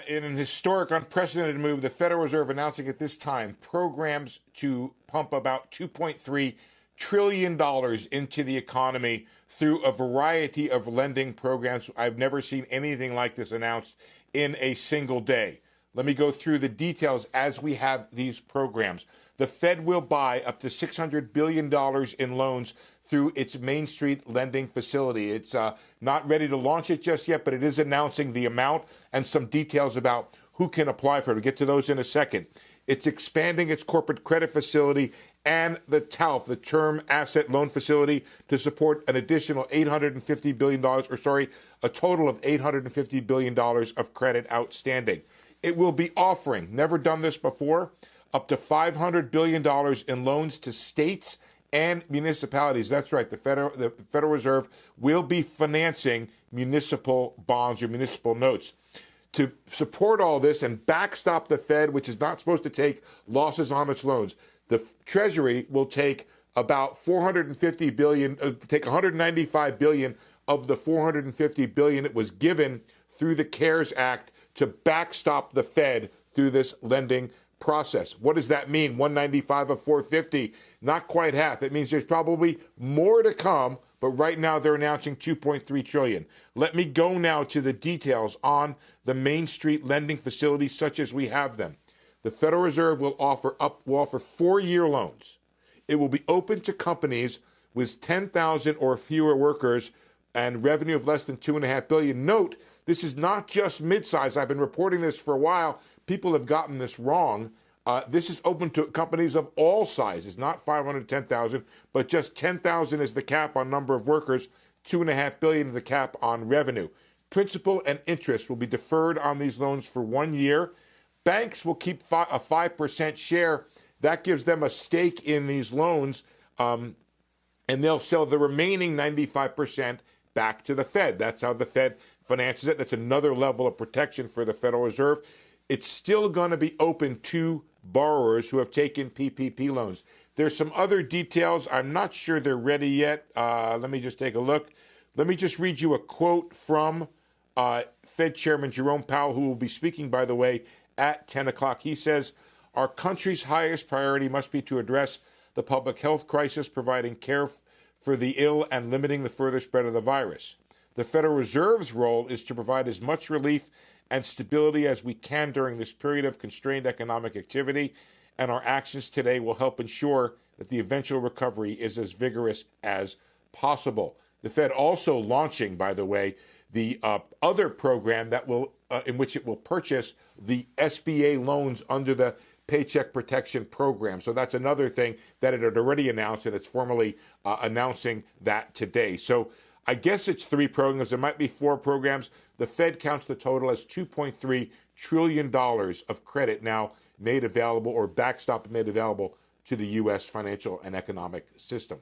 In an historic, unprecedented move, the Federal Reserve announcing at this time programs to pump about $2.3 trillion into the economy through a variety of lending programs. I've never seen anything like this announced in a single day. Let me go through the details as we have these programs. The Fed will buy up to $600 billion in loans through its Main Street lending facility. It's not ready to launch it just yet, but it is announcing the amount and some details about who can apply for it. We'll get to those in a second. It's expanding its corporate credit facility and the TALF, the Term Asset Loan Facility, to support an additional $850 billion, a total of $850 billion of credit outstanding. It will be offering, never done this before, up to $500 billion in loans to states and municipalities. That's right. The Federal Reserve will be financing municipal bonds or municipal notes. To support all this and backstop the Fed, which is not supposed to take losses on its loans, the Treasury will take about $450 billion, take $195 billion of the $450 billion it was given through the CARES Act to backstop the Fed through this lending process. What does that mean? 195 of 450, not quite half. It means there's probably more to come, but right now they're announcing $2.3 trillion. Let me go now to the details on the Main Street lending facilities such as we have them. The Federal Reserve will offer 4-year loans. It will be open to companies with 10,000 or fewer workers and revenue of less than $2.5 billion. Note, this is not just midsize. I've been reporting this for a while. People have gotten this wrong. This is open to companies of all sizes, not 500 to 10,000, but just 10,000 is the cap on number of workers, $2.5 billion is the cap on revenue. Principal and interest will be deferred on these loans for 1 year. Banks will keep a 5% share. That gives them a stake in these loans, and they'll sell the remaining 95% back to the Fed. That's how the Fed finances it. That's another level of protection for the Federal Reserve. It's still going to be open to borrowers who have taken PPP loans. There's some other details. I'm not sure they're ready yet. Let me just take a look. Let me just read you a quote from Fed Chairman Jerome Powell, who will be speaking, by the way, at 10 o'clock. He says, our country's highest priority must be to address the public health crisis, providing care for the ill and limiting the further spread of the virus. The Federal Reserve's role is to provide as much relief and stability as we can during this period of constrained economic activity, and our actions today will help ensure that the eventual recovery is as vigorous as possible. The Fed also launching, by the way, the other program that will, in which it will purchase the SBA loans under the Paycheck Protection Program. So that's another thing that it had already announced, and it's formally announcing that today. So I guess it's 3 programs. There might be 4 programs. The Fed counts the total as $2.3 trillion of credit now made available, or backstop made available to the U.S. financial and economic system.